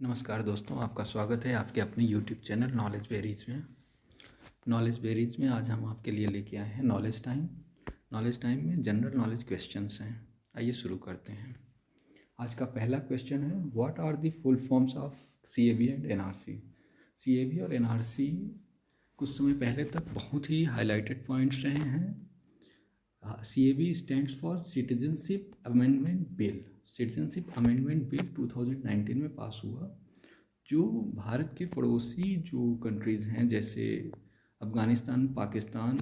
नमस्कार दोस्तों, आपका स्वागत है आपके अपने यूट्यूब चैनल नॉलेज बेरीज में। नॉलेज बेरीज में आज हम आपके लिए लेके आए हैं नॉलेज टाइम। नॉलेज टाइम में जनरल नॉलेज क्वेश्चंस हैं। आइए शुरू करते हैं। आज का पहला क्वेश्चन है, what are the full forms of CAB and NRC। CAB और NRC कुछ समय पहले तक बहुत ही हाईलाइटेड पॉइंट्स रहे हैं। CAB stands for citizenship amendment bill. Citizenship amendment bill 2019 में पास हुआ, जो भारत के पड़ोसी जो कंट्रीज़ हैं जैसे अफ़गानिस्तान, पाकिस्तान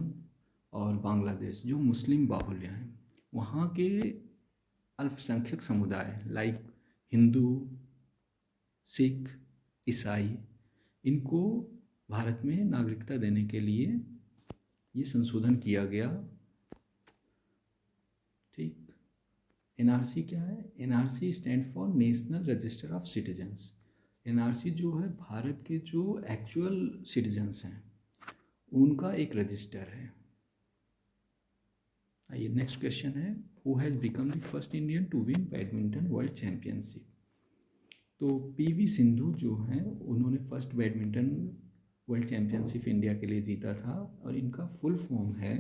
और बांग्लादेश, जो मुस्लिम बाहुल्य हैं, वहाँ के अल्पसंख्यक समुदाय लाइक हिंदू, सिख, ईसाई, इनको भारत में नागरिकता देने के लिए ये संशोधन किया गया। ठीक। NRC क्या है? NRC stand for national register of citizens. NRC जो है भारत के जो एक्चुअल सिटीजन्स हैं उनका एक रजिस्टर है। आइए नेक्स्ट क्वेश्चन है, who has become the first Indian to win badminton world championship. तो PV सिंधु जो हैं उन्होंने first badminton world championship India के लिए जीता था, और इनका फुल फॉर्म है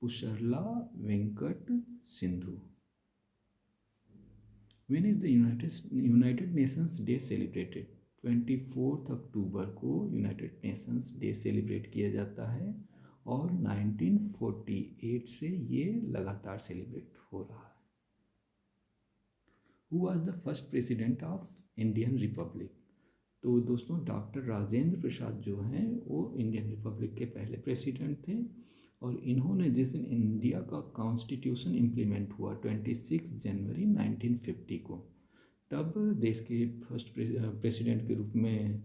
Pusarla Venkata Sindhu. When is the United Nations Day celebrated? 24 अक्टूबर को यूनाइटेड नेशंस डे सेलिब्रेट किया जाता है, और 1948 से ये लगातार सेलिब्रेट हो रहा है। Who was the first president of Indian Republic? तो दोस्तों डॉक्टर राजेंद्र प्रसाद जो हैं वो इंडियन रिपब्लिक के पहले प्रेसिडेंट थे, और इन्होंने जिस दिन इंडिया का कॉन्स्टिट्यूशन इम्प्लीमेंट हुआ 26 जनवरी 1950 को, तब देश के फर्स्ट प्रेसिडेंट के रूप में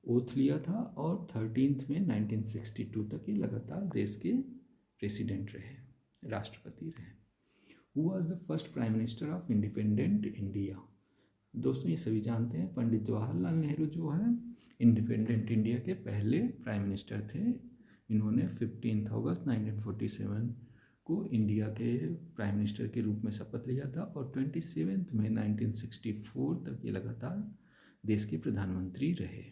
ओथ लिया था, और 13 में 1962 तक ये लगातार देश के प्रेसिडेंट रहे, राष्ट्रपति रहे। Who was the first prime minister of independent India? दोस्तों ये सभी जानते हैं, पंडित जवाहरलाल नेहरू जो है इंडिपेंडेंट इंडिया के पहले प्राइम मिनिस्टर थे। इन्होंने 15 अगस्त 1947 को इंडिया के प्राइम मिनिस्टर के रूप में शपथ लिया था, और 27 मई 1964 तक ये लगातार देश के प्रधानमंत्री रहे।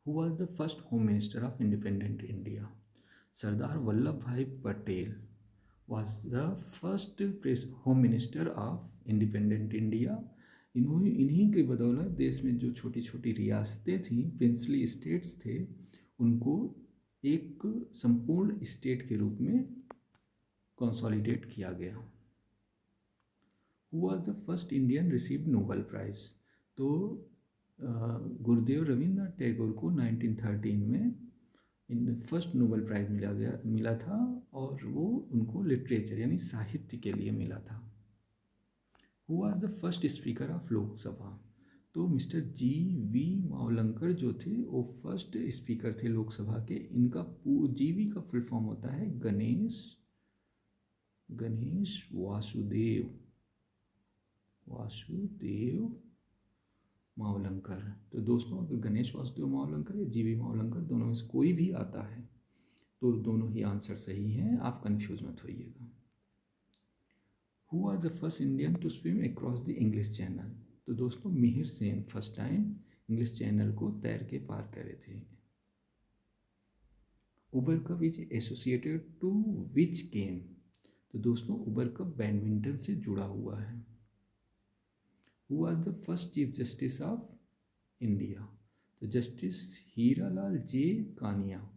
Who was the first home minister of independent India? Sardar Vallabhbhai Patel was the first home minister of independent India. इन्हीं के बदौलत देश में जो छोटी छोटी रियासतें थीं, प्रिंसली स्टेट्स थे, उनको एक संपूर्ण स्टेट के रूप में कंसोलिडेट किया गया। Who was the first Indian received Nobel prize? तो गुरुदेव रविंद्रनाथ टैगोर को 1913 में फर्स्ट नोबेल प्राइज़ मिला था, और वो उनको लिटरेचर यानी साहित्य के लिए मिला था। Who was the first speaker of Lok Sabha? तो मिस्टर GV मावलंकर जो थे वो फर्स्ट स्पीकर थे लोकसभा के। इनका GV का फुल फॉर्म होता है गणेश वासुदेव मावलंकर। तो दोस्तों अगर गणेश वासुदेव मावलंकर या GV मावलंकर दोनों में से कोई भी आता है तो दोनों ही आंसर सही हैं, आप कंफ्यूज मत होइएगा। Who was the first Indian to swim across the English channel? तो दोस्तों Mihir Sen first time English channel को तैर के पार करे थे। Uber cup is associated to which game? तो दोस्तों उबर कप बैडमिंटन से जुड़ा हुआ है। Who was the first chief justice of India? तो justice Hiralal J Kania.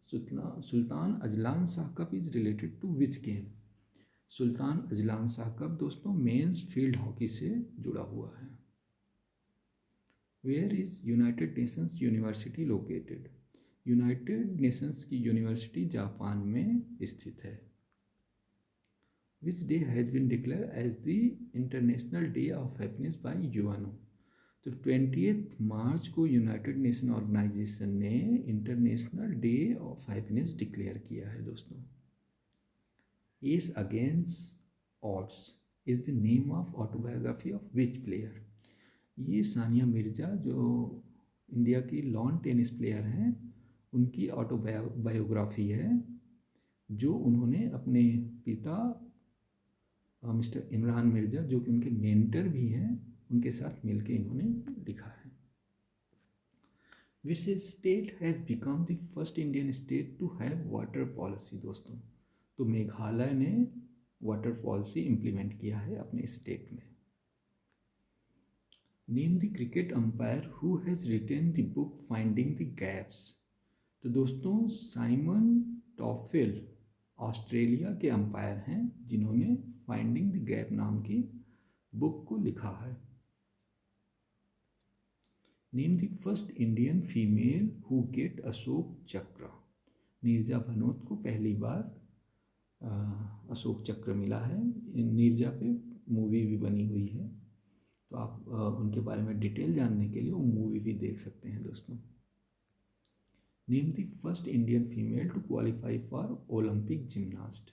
Sultan Azlan Shah cup is related to which game? Sultan Azlan Shah cup दोस्तों men's field hockey से जुड़ा हुआ है। Where is United Nations University located? United Nations की university Japan में स्थित है। Which day has been declared as the international day of happiness by UNO? तो 20 मार्च को यूनाइटेड नेशन ऑर्गेनाइजेशन ने international day of happiness declare किया है दोस्तों। Ace against odds is the name of autobiography of which player? ये सानिया मिर्जा जो India की lawn tennis player हैं, उनकी ऑटोबायोग्राफी है, जो उन्होंने अपने पिता मिस्टर इमरान मिर्ज़ा, जो कि उनके मेंटर भी हैं, उनके साथ मिलकर इन्होंने लिखा है। Which state has become the first Indian state to have water policy. दोस्तों, तो मेघालय ने वाटर पॉलिसी इम्प्लीमेंट किया है अपने स्टेट में। Name the cricket umpire who has written the book finding the gaps. तो दोस्तों, साइमन टॉफिल ऑस्ट्रेलिया के अंपायर हैं जिन्होंने फाइंडिंग द गैप नाम की बुक को लिखा है। Name the first Indian female who get Ashok चक्र। नीरजा भनोत को पहली बार अशोक चक्र मिला है। नीरजा पे मूवी भी बनी हुई है, तो आप उनके बारे में डिटेल जानने के लिए वो मूवी भी देख सकते हैं दोस्तों। Name the first Indian female to qualify for Olympic gymnast.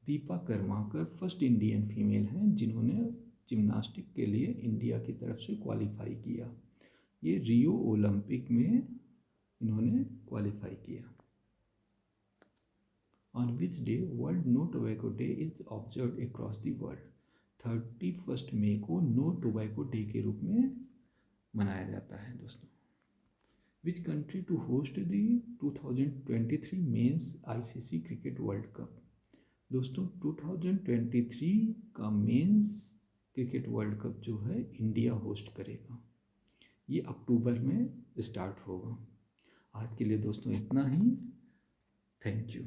Dipa Karmakar first Indian female हैं जिन्होंने जिम्नास्टिक के लिए इंडिया की तरफ से क्वालिफाई किया। ये रियो ओलंपिक में इन्होंने क्वालिफाई किया। On which day world no tobacco day is observe across the world. 31 मई को नो टोबैको डे के रूप में मनाया जाता है दोस्तों। Which country to host the 2023 men's ICC cricket world cup. दोस्तों, 2023 का मेंस क्रिकेट वर्ल्ड कप जो है इंडिया होस्ट करेगा। ये अक्टूबर में स्टार्ट होगा। आज के लिए दोस्तों इतना ही। Thank you.